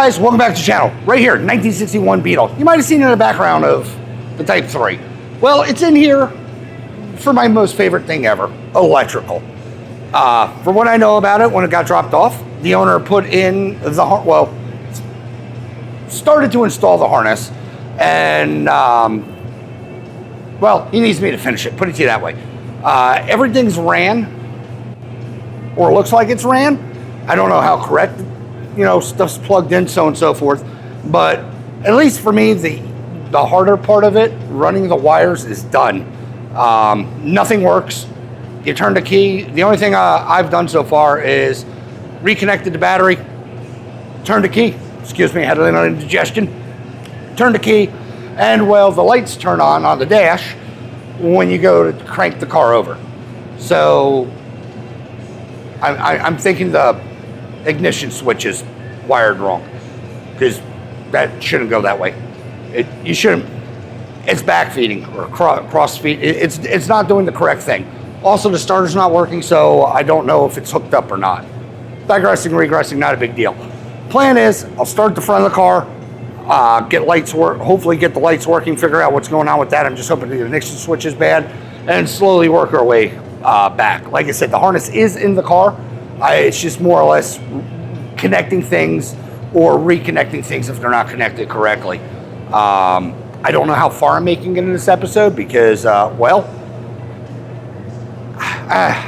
guys, welcome back to the channel. Right here, 1961 Beetle. You might have seen it in the background of the Type 3. Well, it's in here for my most favorite thing ever, electrical. From what I know about it, when it got dropped off, the owner put in the, started to install the harness, and, well, he needs me to finish it, put it to you that way. Everything's ran, or looks like it's ran. I don't know how correct, stuff's plugged in, so on and so forth. But at least for me, the harder part of it, running the wires, is done. Nothing works. You turn the key. The only thing I've done so far is reconnected the battery, turned the key. Excuse me, I had a little indigestion. Turned the key, and well, the lights turn on the dash when you go to crank the car over. So I'm thinking the ignition switch is wired wrong, because that shouldn't go that way. You shouldn't. It's backfeeding or cross feed. It's not doing the correct thing. Also, the starter's not working, so I don't know if it's hooked up or not. Digressing, regressing, not a big deal. Plan is, I'll start the front of the car, get lights work, hopefully get the lights working, figure out what's going on with that. I'm just hoping the ignition switch is bad, and slowly work our way back. Like I said, the harness is in the car. It's just more or less connecting things or reconnecting things if they're not connected correctly. I don't know how far I'm making it in this episode because, I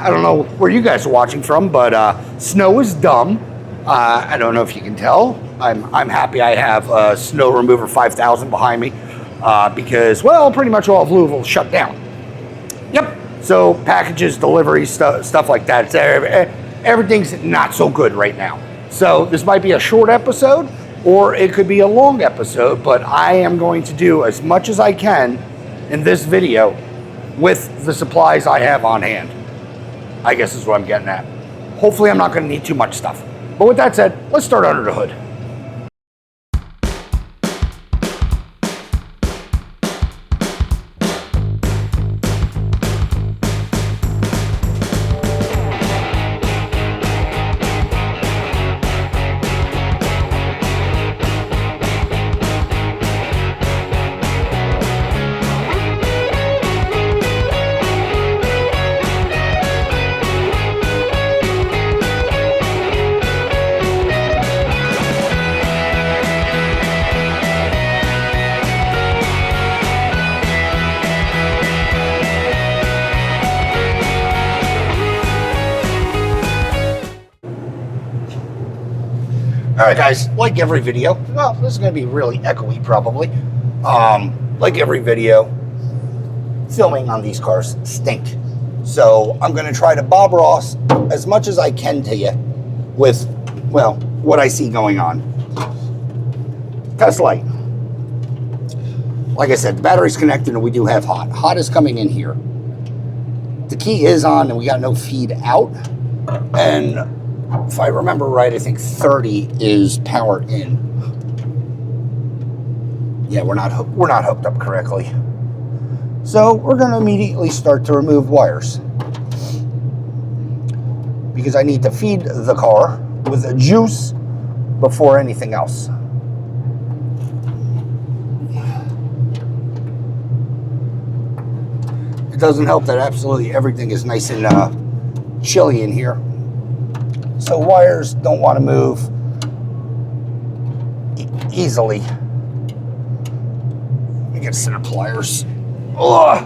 don't know where you guys are watching from, but snow is dumb. I don't know if you can tell. I'm happy I have a Snow Remover 5000 behind me because, well, pretty much all of Louisville is shut down. Yep. So packages, deliveries, stuff like that. Everything's not so good right now. So this might be a short episode or it could be a long episode, but I am going to do as much as I can in this video with the supplies I have on hand. I guess is what I'm getting at. Hopefully I'm not going to need too much stuff. But with that said, let's start under the hood. All right, guys, like every video, well, this is going to be really echoey probably. Like every video, filming on these cars stink. So I'm going to try to Bob Ross as much as I can to you with, well, what I see going on. Test light. Like I said, the battery's connected and we do have hot. Hot is coming in here. The key is on and we got no feed out. And if I remember right, I think 30 is power in. Yeah, we're not hooked up correctly. So we're going to immediately start to remove wires because I need to feed the car with the juice before anything else. It doesn't help that absolutely everything is nice and chilly in here. So wires don't want to move easily. Let me get a set of pliers. Ugh.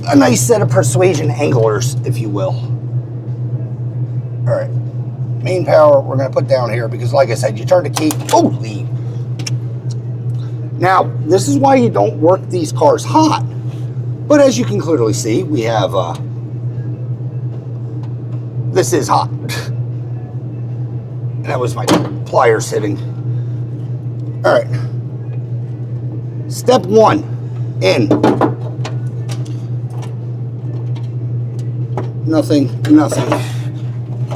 A nice set of persuasion anglers, if you will. All right. Main power we're going to put down here because, like I said, you turn the key. Holy. Now, this is why you don't work these cars hot. But as you can clearly see, we have... this is hot. And that was my pliers hitting. All right. Step one, in. Nothing.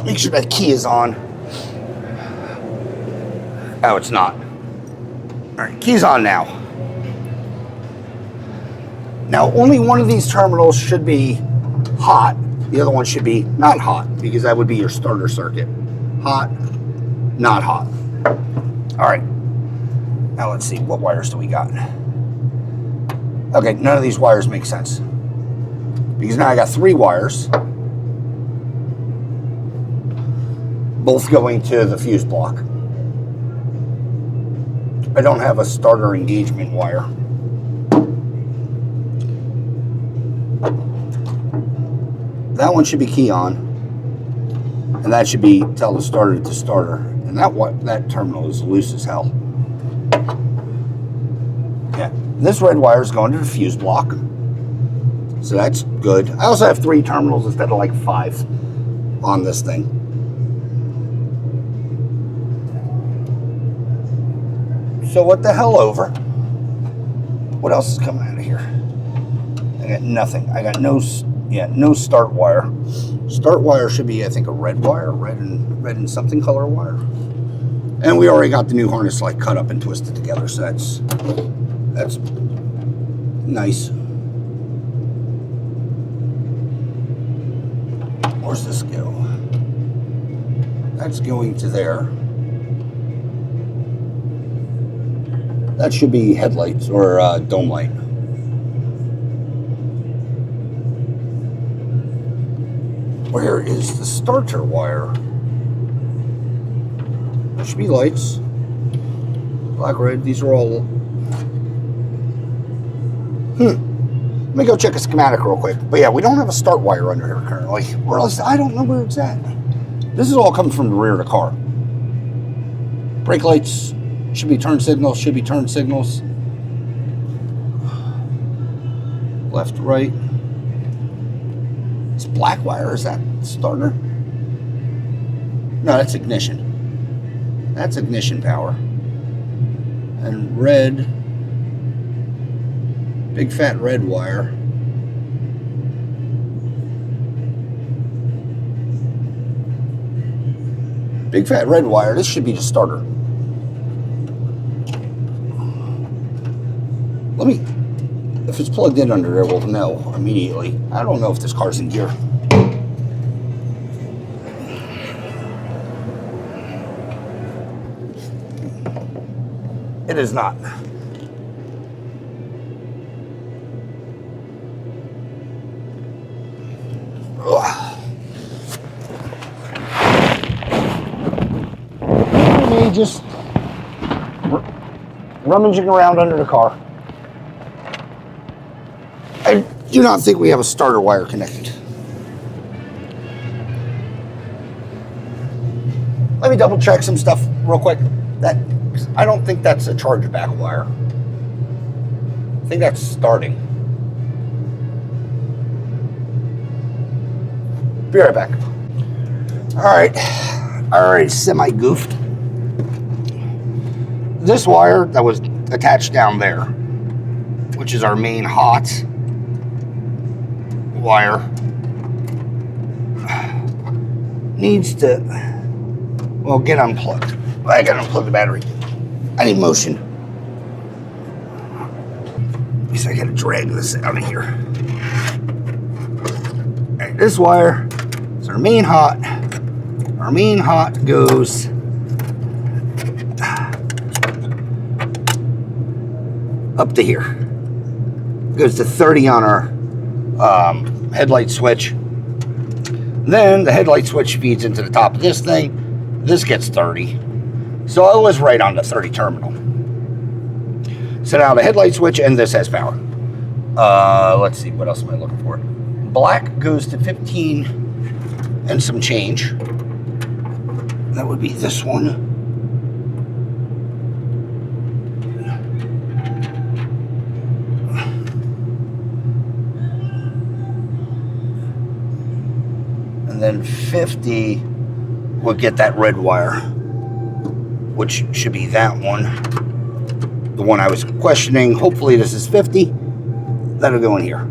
Make sure that key is on. Oh, it's not. All right, key's on now. Now, only one of these terminals should be hot. The other one should be not hot, because that would be your starter circuit. Hot, not hot. All right. Now let's see, what wires do we got? Okay, none of these wires make sense. Because now I got 3 wires. Both going to the fuse block. I don't have a starter engagement wire. That one should be key on. And that should be tell the starter to starter. And that terminal is loose as hell. Yeah. This red wire is going to the fuse block. So that's good. I also have 3 terminals instead of like 5 on this thing. So what the hell over? What else is coming out of here? I got nothing. I got no start wire. Start wire should be, I think, a red wire, red and something color wire. And we already got the new harness like cut up and twisted together, so that's nice. Where's this go? That's going to there. That should be headlights or dome light. Where is the starter wire? There should be lights. Black, red, these are all... Let me go check a schematic real quick. But yeah, we don't have a start wire under here currently. Or else I don't know where it's at. This is all coming from the rear of the car. Brake lights should be turn signals, Left, right. It's black wire, is that starter? No, that's ignition. That's ignition power. And red, big fat red wire. Big fat red wire, this should be the starter. If it's plugged in under there, we'll know immediately. I don't know if this car's in gear. It is not. Me just rummaging around under the car. I do not think we have a starter wire connected. Let me double check some stuff real quick. I don't think that's a chargeback wire. I think that's starting. Be right back. All right, I already semi-goofed. This wire that was attached down there, which is our main hot wire, needs to, well, get unplugged. I gotta unplug the battery. I need motion. At least I gotta drag this out of here. All right, this wire is our main hot. Our main hot goes up to here. Goes to 30 on our headlight switch. Then the headlight switch feeds into the top of this thing. This gets 30. So I was right on the 30 terminal. So now the headlight switch and this has power. Let's see, what else am I looking for? Black goes to 15 and some change. That would be this one. And then 50 would get that red wire, which should be that one. The one I was questioning. Hopefully this is 50. That'll go in here.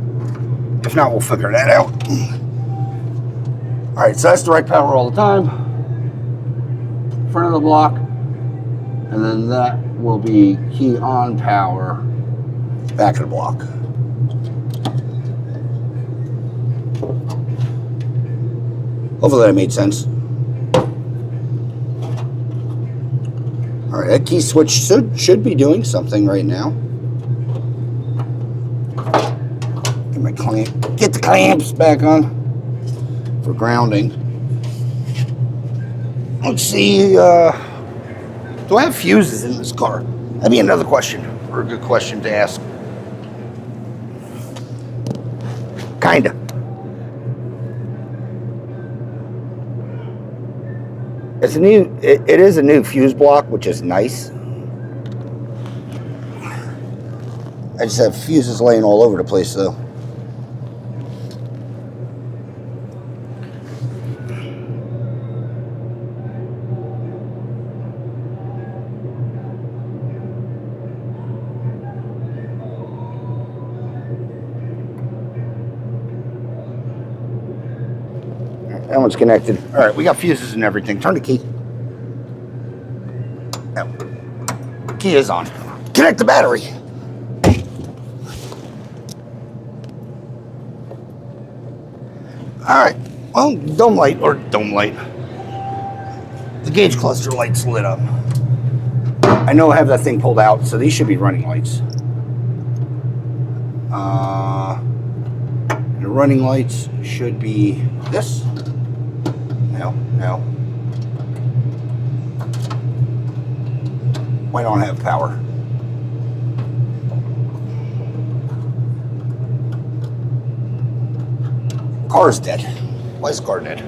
If not, we'll figure that out. All right, so that's direct power all the time. Front of the block. And then that will be key on power, back of the block. Hopefully that made sense. All All right, that key switch should be doing something right now. Get the clamps back on for grounding. Let's see. Do I have fuses in this car? That'd be another question, or a good question to ask. Kinda. It's a new. It is a new fuse block, which is nice. I just have fuses laying all over the place, though. That one's connected. All right, we got fuses and everything. Turn the key. No. Key is on. Connect the battery. All right. Well, dome light. The gauge cluster light's lit up. I know I have that thing pulled out, so these should be running lights. The running lights should be this. No. Why don't I have power? Car's dead. Why is the car dead?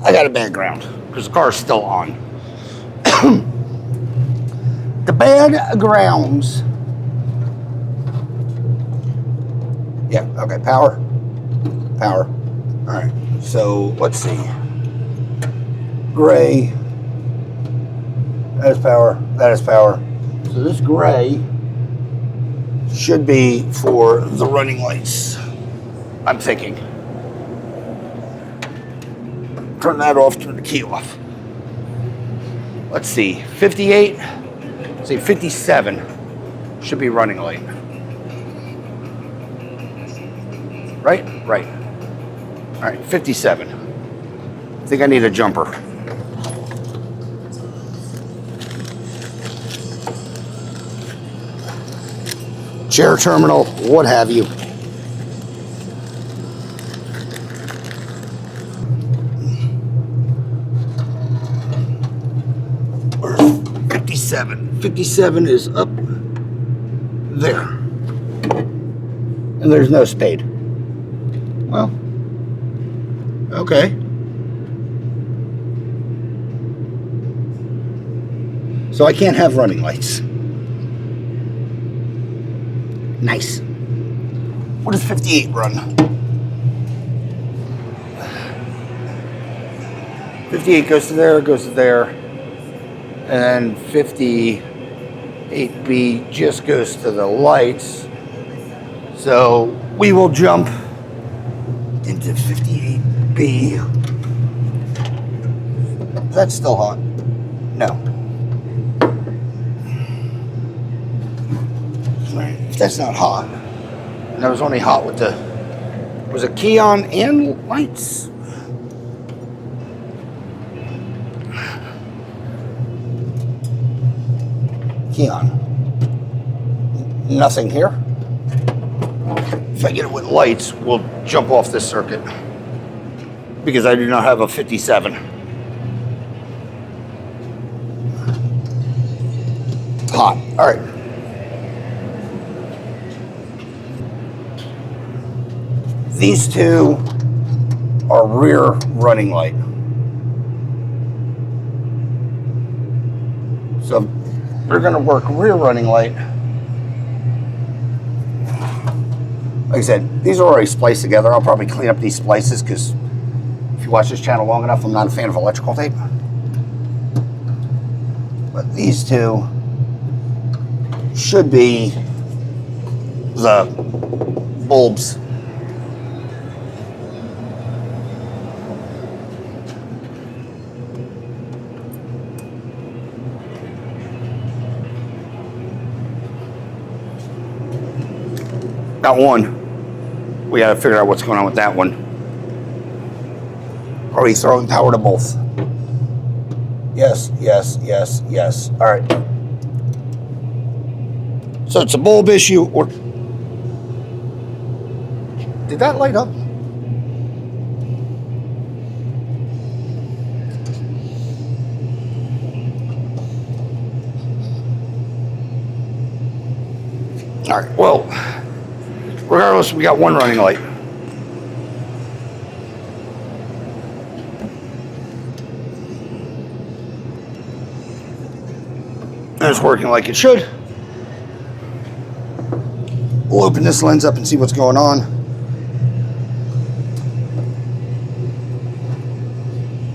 I got a bad ground because the car's still on. The bad grounds. Yeah, okay, power. All right, so let's see. Gray. That is power. So this gray should be for the running lights, I'm thinking. Turn that off, turn the key off. Let's see, 58, say 57 should be running light. Right? All right, 57. I think I need a jumper. Chair terminal, what have you. Where's 57? 57 is up there. And there's no spade. Well, okay. So I can't have running lights. Nice. What does 58 run? 58 goes to there, and 58B just goes to the lights. So we will jump into 58B. That's still hot. No. If that's not hot, and that was only hot with was a key on and lights. Key on. Nothing here. If I get it with lights, we'll jump off this circuit because I do not have a 57. Hot. All right. These two are rear running light. So we're going to work rear running light. Like I said, these are already spliced together. I'll probably clean up these splices because if you watch this channel long enough, I'm not a fan of electrical tape. But these two should be the bulbs. Got one. We got to figure out what's going on with that one. Are we throwing power to both? Yes, yes, yes, yes. All right. So it's a bulb issue, or did that light up? All right, well, regardless, we got one running light. And it's working like it should. We'll open this lens up and see what's going on.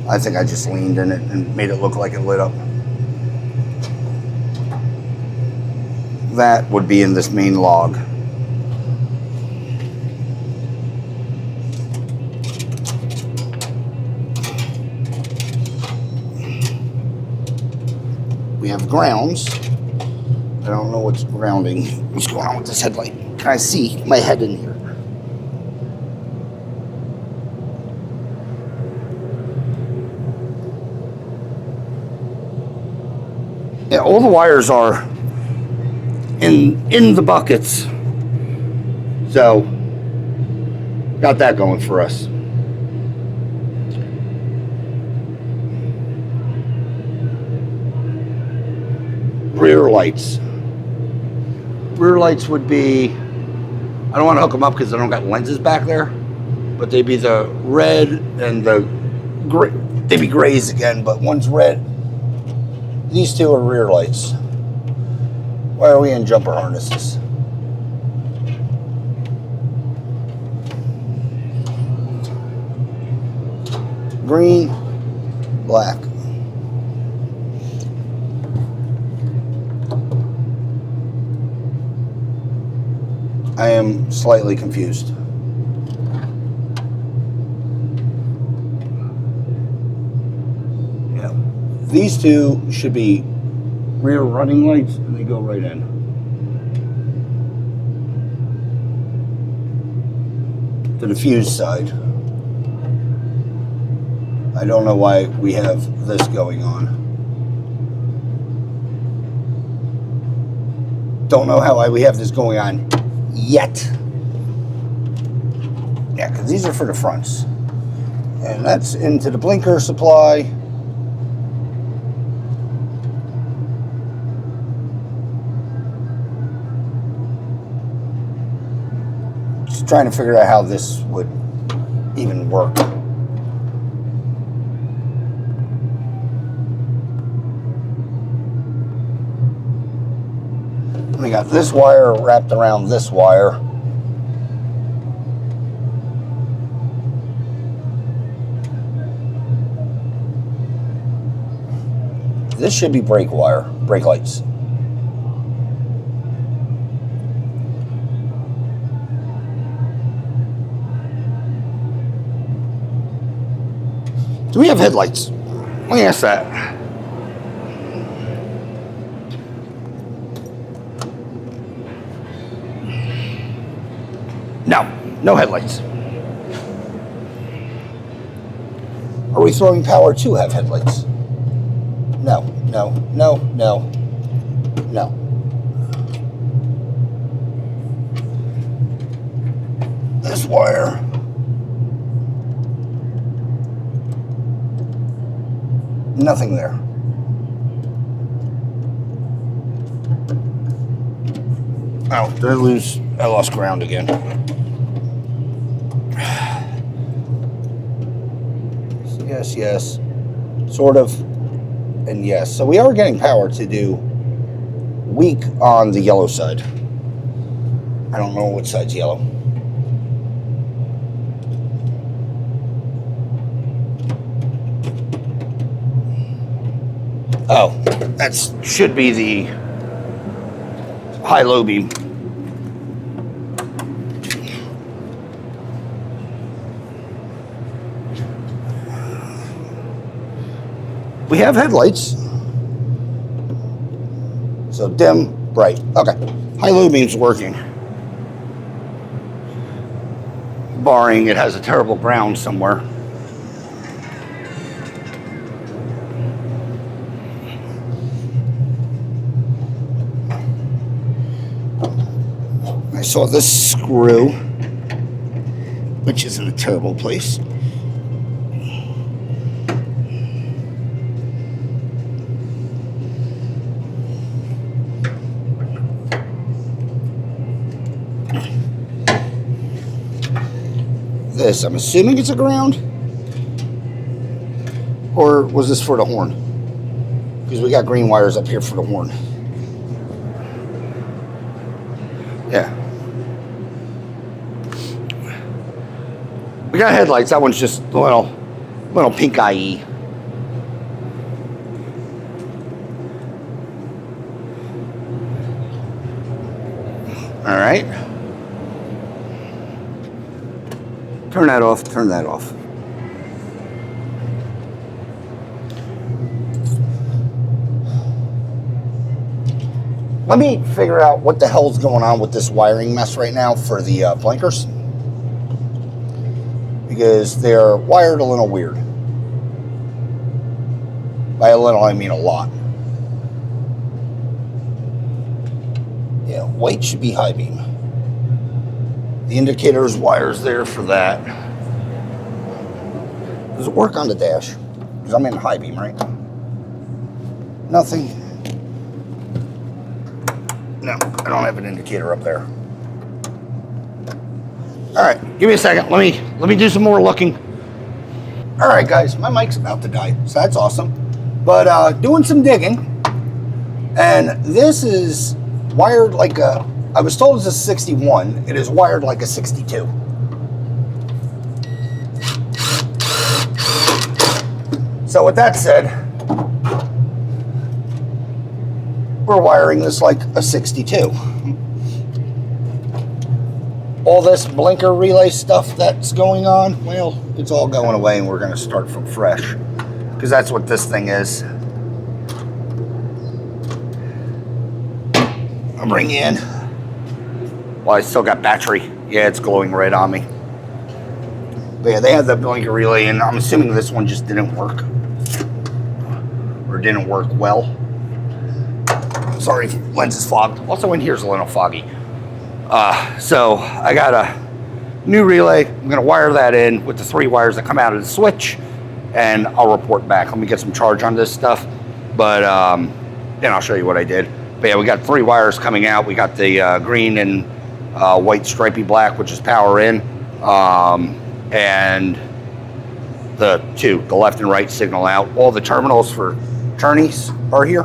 I think I just leaned in it and made it look like it lit up. That would be in this main log. We have grounds. I don't know what's grounding. What's going on with this headlight? Can I see my head in here? Yeah, all the wires are in the buckets. So, got that going for us. Rear lights. Rear lights would be, I don't want to hook them up because I don't got lenses back there, but they'd be the red and the gray. They'd be grays again, but one's red. These two are rear lights. Why are we in jumper harnesses? Green, black. I am slightly confused. Yeah. These two should be rear running lights and they go right in. To the fuse side. I don't know why we have this going on. Don't know how we have this going on yet. Yeah, because these are for the fronts. And that's into the blinker supply. Just trying to figure out how this would even work. We got this wire wrapped around this wire. This should be brake wire, brake lights. Do we have headlights? Let me ask that. No, no headlights. Are we throwing power to have headlights? No, no, no, no, no. This wire. Nothing there. Oh, did I lost ground again. Yes, yes. Sort of. And yes. So we are getting power to do weak on the yellow side. I don't know which side's yellow. Oh, that should be the high-low beam. We have headlights. So dim, bright. Okay. High-low beam's working. Barring it has a terrible ground somewhere. I saw this screw, which is in a terrible place. This, I'm assuming it's a ground, or was this for the horn? Because we got green wires up here for the horn. Yeah. We got headlights. That one's just a little pink eye. All right. Turn that off. Turn that off. Let me figure out what the hell's going on with this wiring mess right now for the blinkers. Because they're wired a little weird. By a little, I mean a lot. Yeah, white should be high beam. The indicator's wires there for that. Does it work on the dash? Because I'm in high beam, right? Nothing. No, I don't have an indicator up there. All right, give me a second. Let me do some more looking. All right, guys, my mic's about to die, so that's awesome. But doing some digging, and this is wired like a. I was told it's a 61. It is wired like a 62. So with that said, we're wiring this like a 62. All this blinker relay stuff that's going on, well, it's all going away and we're going to start from fresh. Because that's what this thing is. I'll bring in. Well, I still got battery. Yeah, it's glowing red on me. But yeah, they have the blinker relay, and I'm assuming this one just didn't work. Or didn't work well. Sorry, lens is fogged. Also in here's a little foggy. So I got a new relay. I'm gonna wire that in with the 3 wires that come out of the switch, and I'll report back. Let me get some charge on this stuff, but then I'll show you what I did. But yeah, we got 3 wires coming out. We got the green and white stripy black, which is power in, and the 2, the left and right signal out. All the terminals for turnies are here,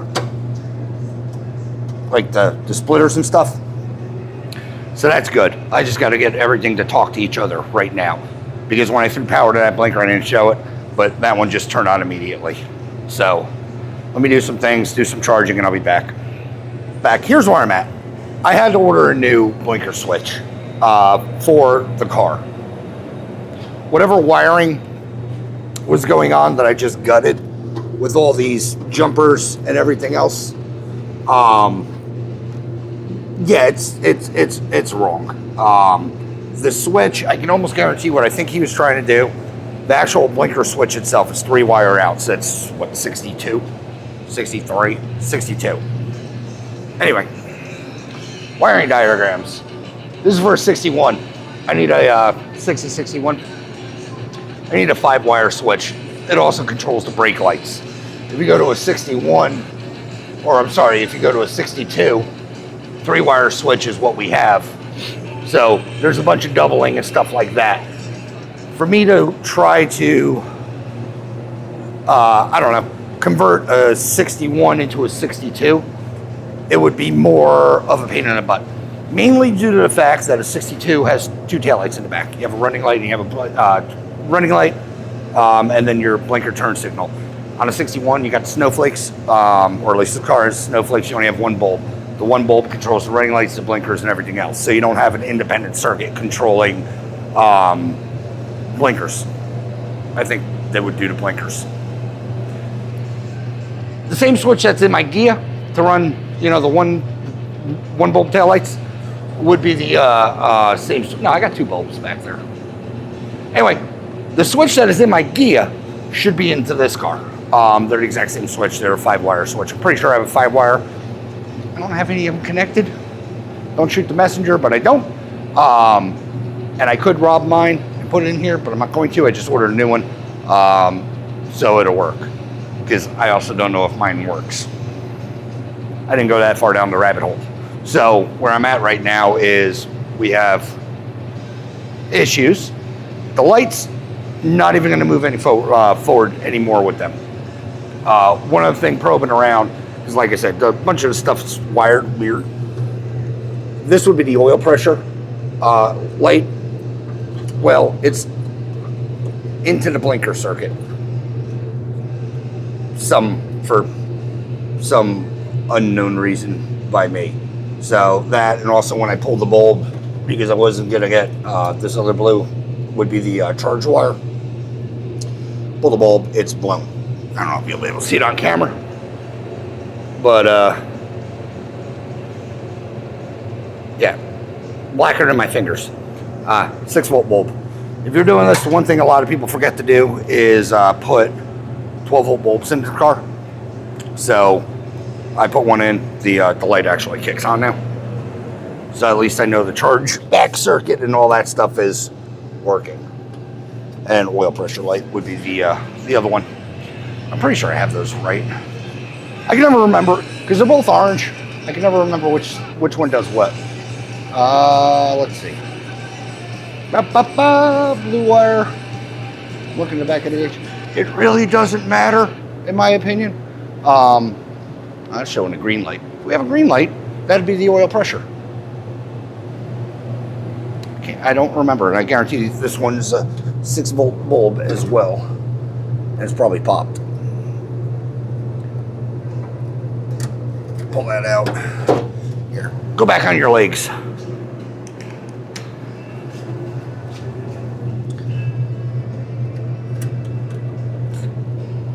like the splitters and stuff. So that's good. I just got to get everything to talk to each other right now, because when I threw power to that blinker, I didn't show it, but that one just turned on immediately. So let me do some things, do some charging, and I'll be back. Here's where I'm at. I had to order a new blinker switch for the car. Whatever wiring was going on that I just gutted with all these jumpers and everything else, yeah, it's wrong. The switch, I can almost guarantee what I think he was trying to do. The actual blinker switch itself is 3 wire out, so it's what, 62, 63, 62. Anyway, wiring diagrams. This is for a 61. I need a 6061. I need a 5 wire switch. It also controls the brake lights. If you go to a 61, or I'm sorry, if you go to a 62, 3 wire switch is what we have. So there's a bunch of doubling and stuff like that. For me to try to, I don't know, convert a 61 into a 62, it would be more of a pain in the butt. Mainly due to the fact that a 62 has 2 taillights in the back. You have a running light and you have a running light, and then your blinker turn signal. On a 61, you got the snowflakes, or at least the car has snowflakes. You only have 1 bulb. The 1 bulb controls the running lights, the blinkers, and everything else. So you don't have an independent circuit controlling blinkers. I think they would do the blinkers. The same switch that's in my Gia to run, you know, the one bulb taillights would be the same. No, I got 2 bulbs back there. Anyway, the switch that is in my Gia should be into this car. They're the exact same switch. They're a 5 wire switch. I'm pretty sure I have a 5 wire. I don't have any of them connected. Don't shoot the messenger, but I don't. And I could rob mine and put it in here, but I'm not going to. I just ordered a new one, so it'll work. Because I also don't know if mine works. I didn't go that far down the rabbit hole. So where I'm at right now is we have issues. The lights, not even going to move any forward anymore with them. One other thing probing around is, like I said, a bunch of the stuff's wired weird. This would be the oil pressure light. Well, it's into the blinker circuit. For some unknown reason by me. So that, and also when I pulled the bulb, because I wasn't gonna get this other blue, would be the charge wire. Pull the bulb, it's blown. I don't know if you'll be able to see it on camera, but yeah, blacker than my fingers. 6-volt bulb. If you're doing this, the one thing a lot of people forget to do is put 12-volt bulbs in the car. So I put one in, the light actually kicks on now. So at least I know the charge back circuit and all that stuff is working. And oil pressure light would be the other one. I'm pretty sure I have those right. I can never remember, because they're both orange. I can never remember which one does what. Let's see. Blue wire. Look in the back of the H. It really doesn't matter, in my opinion. I'm showing a green light. If we have a green light, that'd be the oil pressure. Okay, I don't remember, and I guarantee you this one's a 6-volt bulb as well. And it's probably popped. Pull that out. Here, go back on your legs.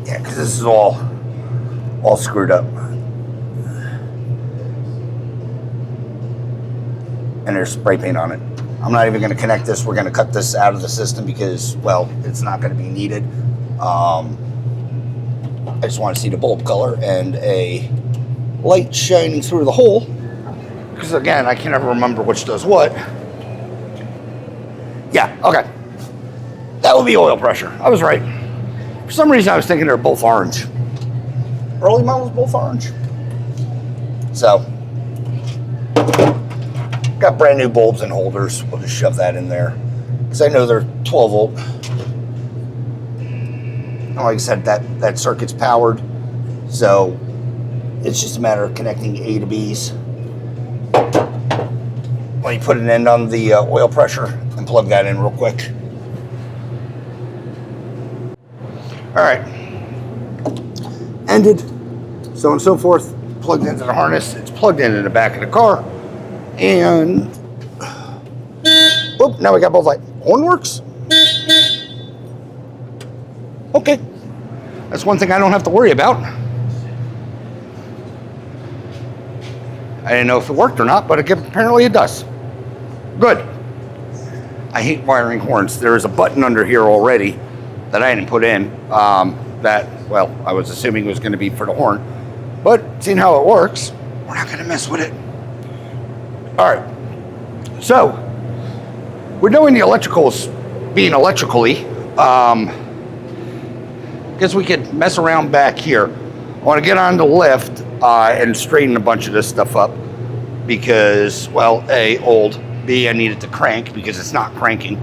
Yeah, because this is all screwed up. And there's spray paint on it. I'm not even going to connect this. We're going to cut this out of the system because, well, it's not going to be needed. I just want to see the bulb color and a light shining through the hole. Because, again, I can never remember which does what. Yeah, okay. That would be oil pressure. I was right. For some reason, I was thinking they're both orange. Early models both orange. So, got brand new bulbs and holders. We'll just shove that in there. Because I know they're 12 volt. And like I said, that circuit's powered. So, it's just a matter of connecting A to B's. Let me put an end on the oil pressure and plug that in real quick. All right. Ended. So on and so forth. Plugged into the harness. It's plugged in the back of the car. And whoop, now we got both lights. Horn works. Okay. That's one thing I don't have to worry about. I didn't know if it worked or not, but apparently it does. Good. I hate wiring horns. There is a button under here already that I didn't put in. That, well, I was assuming was going to be for the horn. But seeing how it works, we're not going to mess with it. All right. So, with knowing the electricals being electrically, guess we could mess around back here. I want to get on the lift and straighten a bunch of this stuff up because, well, A, old. B, I need it to crank because it's not cranking.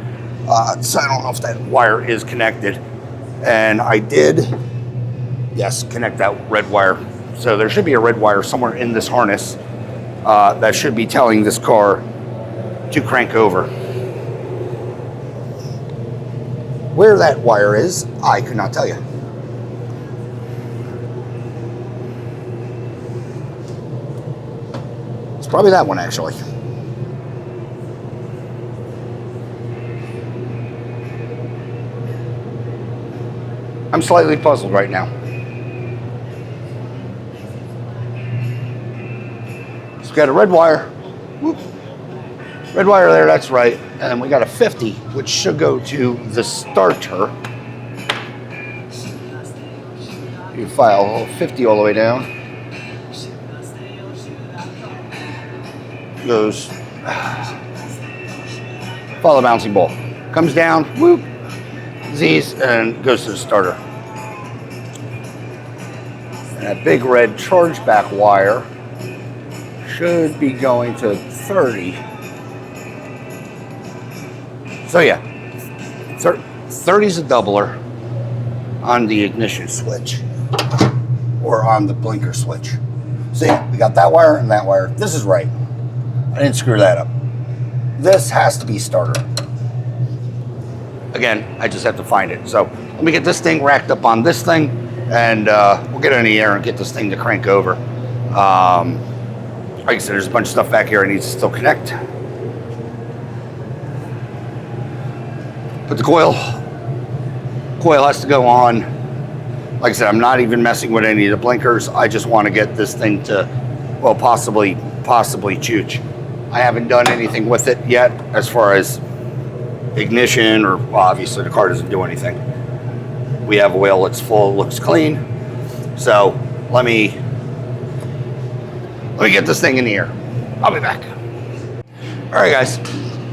So I don't know if that wire is connected. And I did, yes, connect that red wire. So there should be a red wire somewhere in this harness that should be telling this car to crank over. Where that wire is, I could not tell you. It's probably that one, actually. I'm slightly puzzled right now. So we got a red wire. Whoop. Red wire there, that's right. And then we got a 50, which should go to the starter. You file 50 all the way down. goes, follow the bouncing ball. Comes down, whoop, Z's, and goes to the starter. And that big red chargeback wire should be going to 30. So yeah, 30 is a doubler on the ignition switch or on the blinker switch. So yeah, we got that wire and that wire. This is right. I didn't screw that up. This has to be starter. Again, I just have to find it. So let me get this thing racked up on this thing, and we'll get it in the air and get this thing to crank over. Like I said, there's a bunch of stuff back here I need to still connect. But the coil has to go on. Like I said, I'm not even messing with any of the blinkers. I just want to get this thing to, well, possibly chooch. I haven't done anything with it yet as far as ignition, or well, obviously the car doesn't do anything. We have oil, it's full, looks clean. So let me get this thing in the air. I'll be back. All right, guys,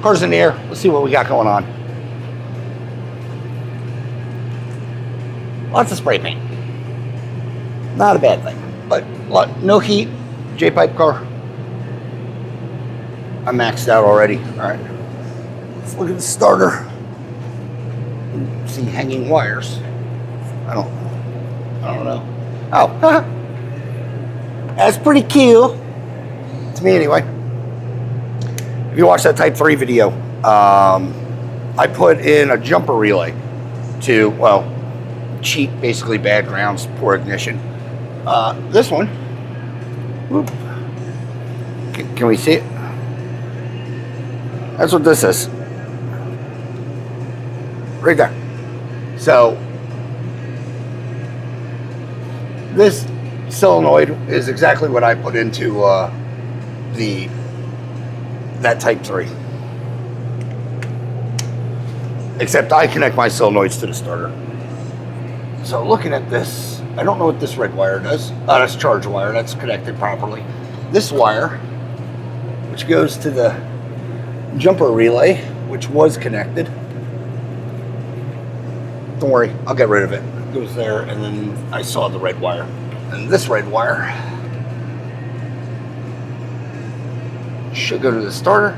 car's in the air. Let's see what we got going on. Lots of spray paint. Not a bad thing, but no heat. J-pipe car. I'm maxed out already. All right. Let's look at the starter. See hanging wires. I don't know. Oh, that's pretty cute. To me, anyway. If you watch that Type 3 video, I put in a jumper relay to, well, cheat basically bad grounds, poor ignition. This one, whoop. Can we see it? That's what this is. Right there. So this solenoid is exactly what I put into that Type 3. Except I connect my solenoids to the starter. So looking at this, I don't know what this red wire does. Oh, that's charge wire. That's connected properly. This wire, which goes to the jumper relay, which was connected. Don't worry, I'll get rid of it. It goes there, and then I saw the red wire. And this red wire should go to the starter.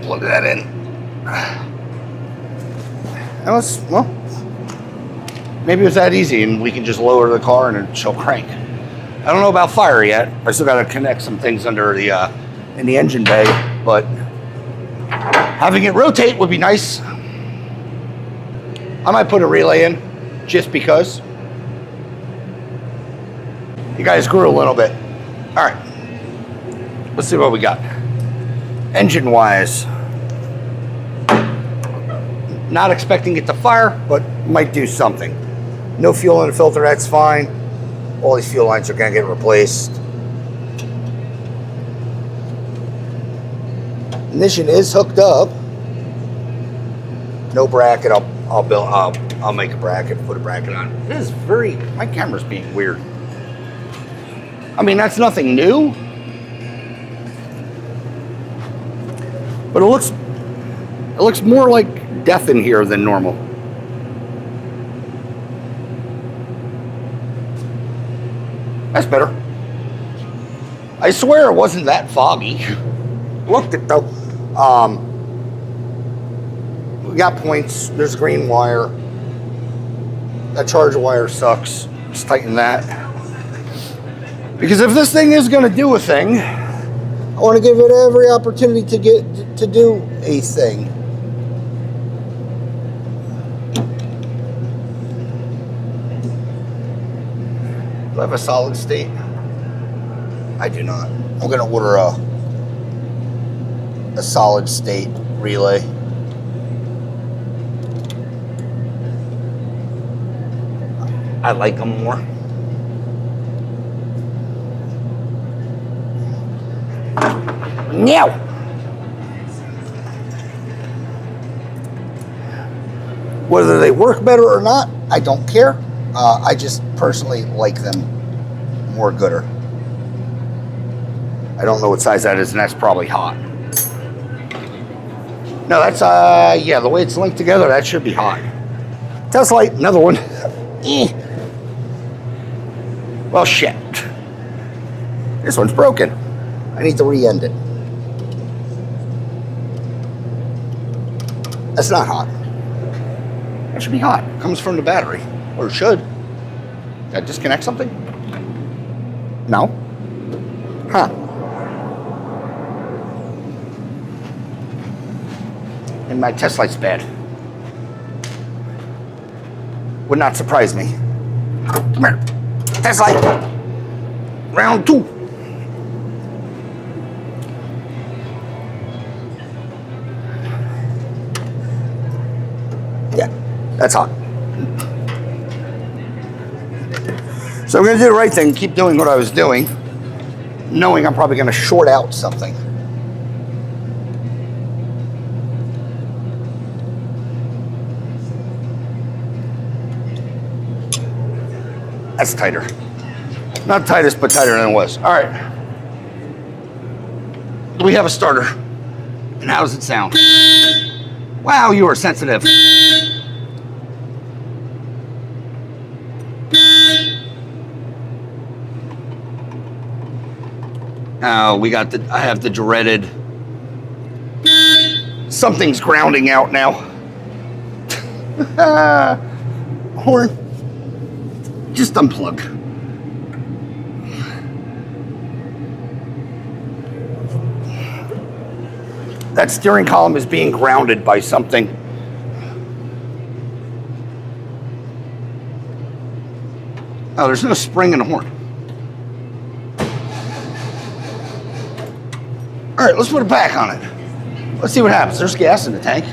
Plug that in. That was, well, maybe it was that easy and we can just lower the car and she'll crank. I don't know about fire yet. I still got to connect some things under the in the engine bay, but having it rotate would be nice. I might put a relay in just because. You guys grew a little bit. All right, let's see what we got. Engine wise, not expecting it to fire, but might do something. No fuel in the filter, that's fine. All these fuel lines are gonna get replaced. Ignition is hooked up. No bracket. I'll make a bracket, put a bracket on. It is very, my camera's being weird. I mean, that's nothing new, but it looks more like death in here than normal. That's better. I swear it wasn't that foggy. Looked it though. We got points. There's a green wire. That charger wire sucks. Let's tighten that. Because if this thing is going to do a thing, I want to give it every opportunity to do a thing. Do I have a solid state? I do not. I'm going to order a solid state relay. I like them more. Now, whether they work better or not, I don't care. I just personally like them more gooder. I don't know what size that is, and that's probably hot. No, that's, yeah, the way it's linked together, that should be hot. Test light, another one. Well, shit. This one's broken. I need to re-end it. That's not hot. That should be hot. It comes from the battery. Or it should. Did I disconnect something? No? Huh. And my test light's bad. Would not surprise me. Come here. Test light. Round 2. Yeah, that's hot. So I'm going to do the right thing, keep doing what I was doing, knowing I'm probably going to short out something. That's tighter. Not tightest, but tighter than it was. All right. We have a starter. And how does it sound? Wow, you are sensitive. We got the, I have the dreaded, something's grounding out now. Horn, just unplug. That steering column is being grounded by something. Oh, there's no spring in the horn. All right, let's put it back on it. Let's see what happens. There's gas in the tank.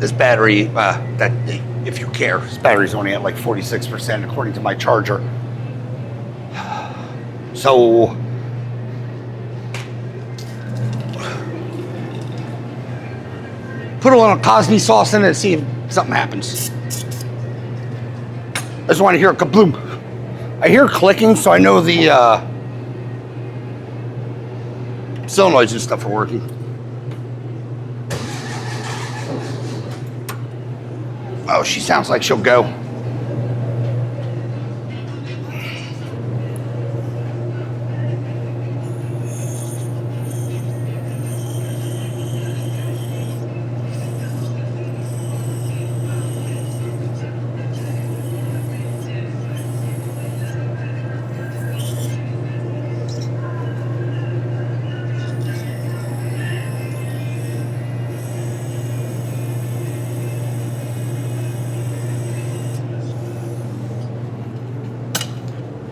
This battery, that if you care, this battery's only at like 46% according to my charger. So put a little Cosby sauce in it and see if something happens. I just want to hear a kabloom. I hear clicking, so I know the solenoids and stuff are working. Oh, she sounds like she'll go.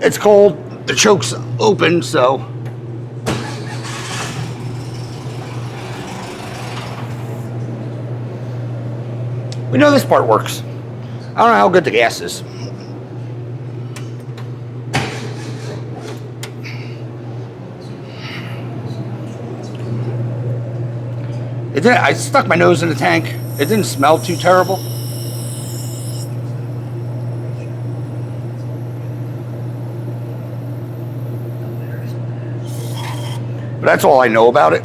It's cold, the choke's open, so. We know this part works. I don't know how good the gas is. It didn't, I stuck my nose in the tank. It didn't smell too terrible. But that's all I know about it.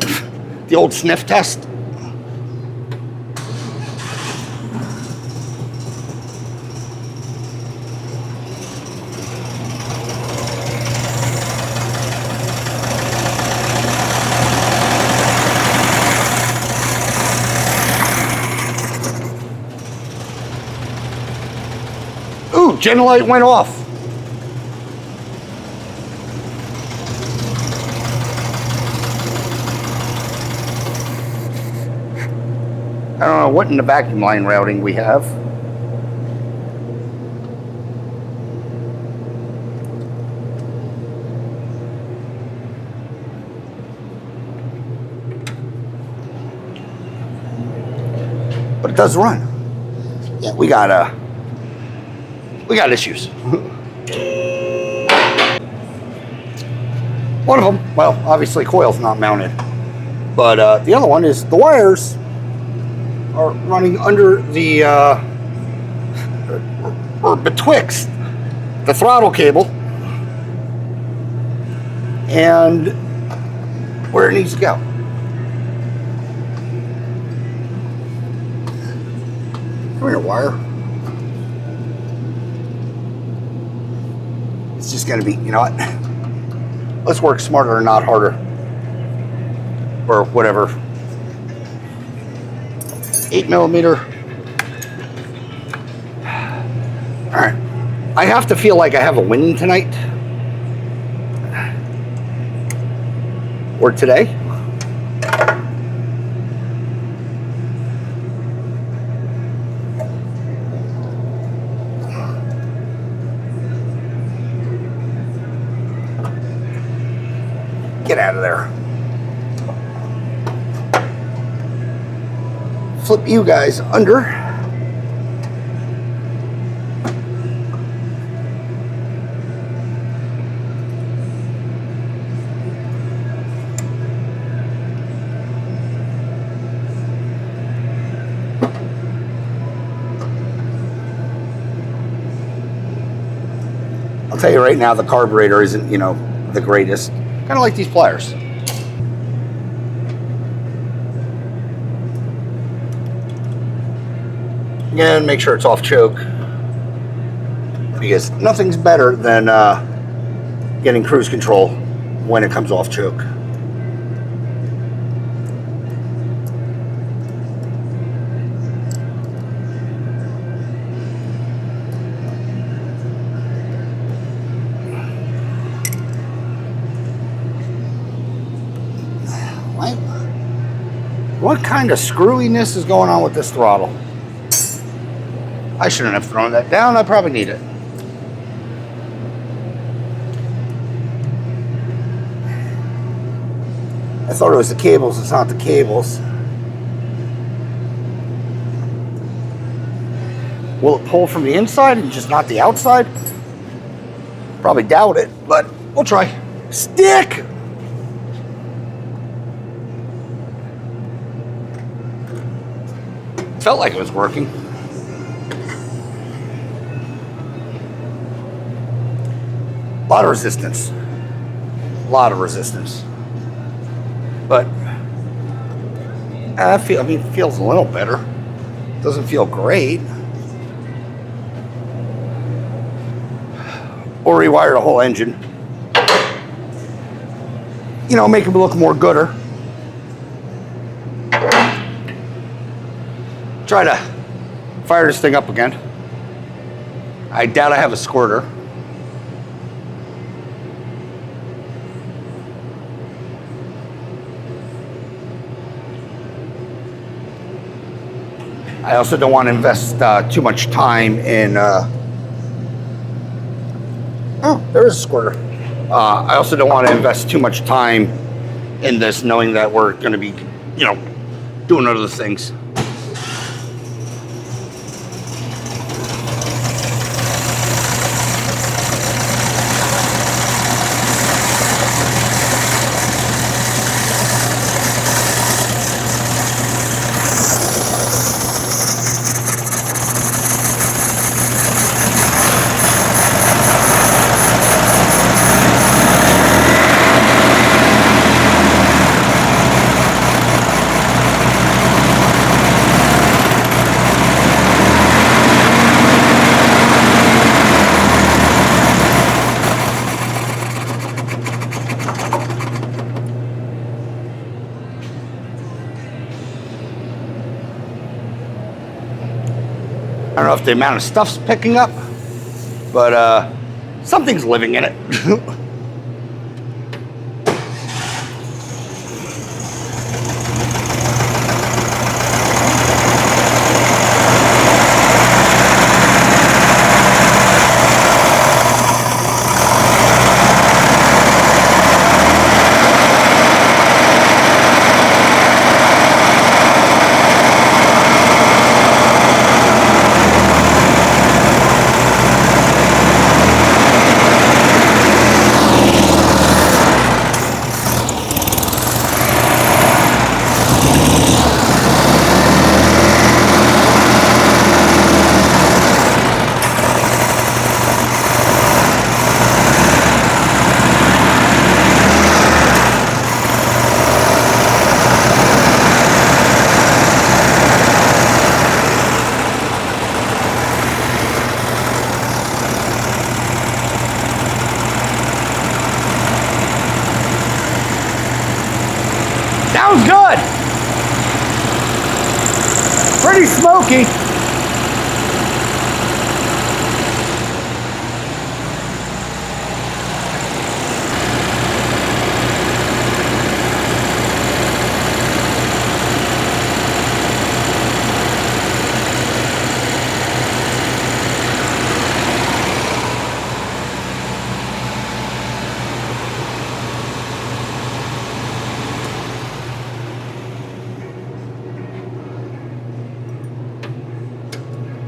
The old sniff test. gen light went off. I don't know what in the vacuum line routing we have. But it does run. Yeah, we got issues. One of them, well, obviously coil's not mounted, but the other one is the wires are running under the or betwixt the throttle cable and where it needs to go. Come here, wire. It's just gonna be, you know what? Let's work smarter and not harder. Or whatever. 8mm. Alright. I have to feel like I have a winning tonight. Or today. Get out of there. Flip you guys under. I'll tell you right now, the carburetor isn't, you know, the greatest. Kind of like these pliers. Again, make sure it's off choke, because nothing's better than getting cruise control when it comes off choke. What kind of screwiness is going on with this throttle? I shouldn't have thrown that down. I probably need it. I thought it was the cables. It's not the cables. Will it pull from the inside and just not the outside? Probably doubt it, but we'll try. Stick! Felt like it was working. A lot of resistance. A lot of resistance. But I mean, it feels a little better. Doesn't feel great. Or rewire the whole engine. You know, make it look more gooder. Try to fire this thing up again. I doubt I have a squirter. I also don't want to invest too much time in... Oh, there is a squirter. I also don't want to invest too much time in this, knowing that we're going to be, you know, doing other things. I don't know if the amount of stuff's picking up. but something's living in it. Sounds good. Pretty smoky.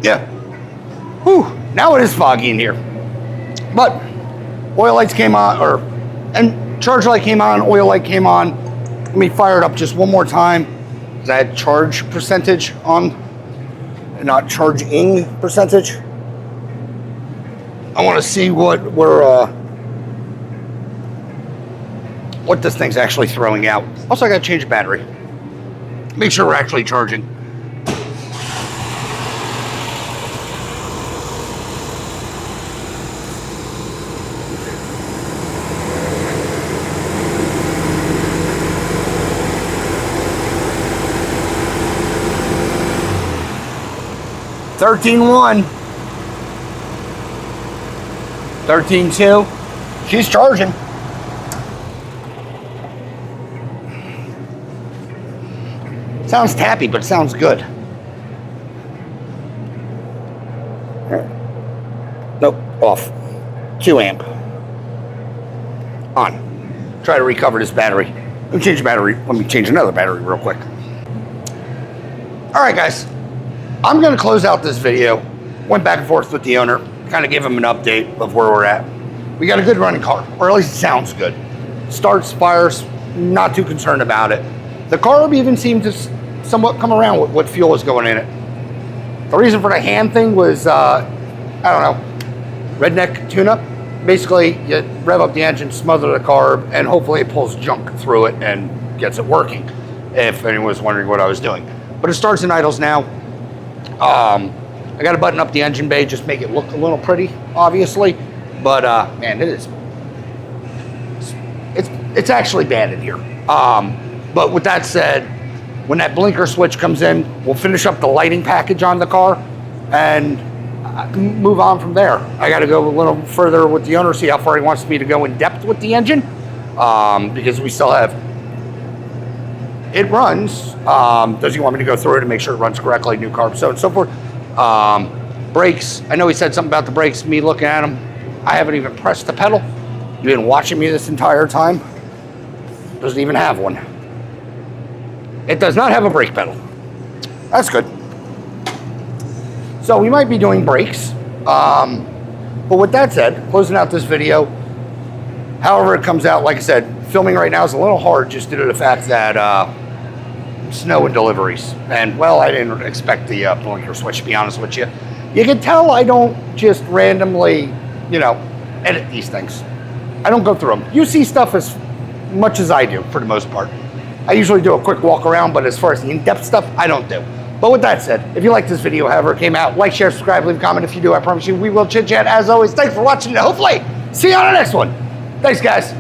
Yeah. Whew. Now it is foggy in here. But oil lights came on, and charge light came on, oil light came on. Let me fire it up just one more time, because I had charge percentage on, and not charging percentage. I want to see what this thing's actually throwing out. Also, I got to change the battery. Make sure we're actually charging. $13.1, $13.2. She's charging. Sounds tappy, but it sounds good. Nope, off. 2 amp. On. Try to recover this battery. Let me change the battery. Let me change another battery real quick. All right, guys. I'm going to close out this video. Went back and forth with the owner, kind of give him an update of where we're at. We got a good running car, or at least it sounds good. Starts, fires, not too concerned about it. The carb even seemed to somewhat come around with what fuel was going in it. The reason for the hand thing was, I don't know, redneck tune-up. Basically, you rev up the engine, smother the carb, and hopefully it pulls junk through it and gets it working, if anyone was wondering what I was doing. But it starts and idles now. I got to button up the engine bay, just make it look a little pretty, obviously. But man, it's actually bad in here. But with that said, when that blinker switch comes in, we'll finish up the lighting package on the car and move on from there. I got to go a little further with the owner, see how far he wants me to go in depth with the engine, because we still have. It runs. Does he want me to go through it and make sure it runs correctly, new carb, so on and so forth. Brakes. I know he said something about the brakes, me looking at them. I haven't even pressed the pedal. You've been watching me this entire time. Doesn't even have one. It does not have a brake pedal. That's good. So we might be doing brakes. But with that said, closing out this video, however it comes out, like I said, filming right now is a little hard just due to the fact that snow and deliveries. And, well, I didn't expect the blinker switch, to be honest with you. You can tell I don't just randomly, edit these things. I don't go through them. You see stuff as much as I do, for the most part. I usually do a quick walk around, but as far as the in-depth stuff, I don't do. But with that said, if you like this video, however it came out, like, share, subscribe, leave a comment. If you do, I promise you we will chit-chat. As always, thanks for watching, and hopefully see you on the next one. Thanks, guys.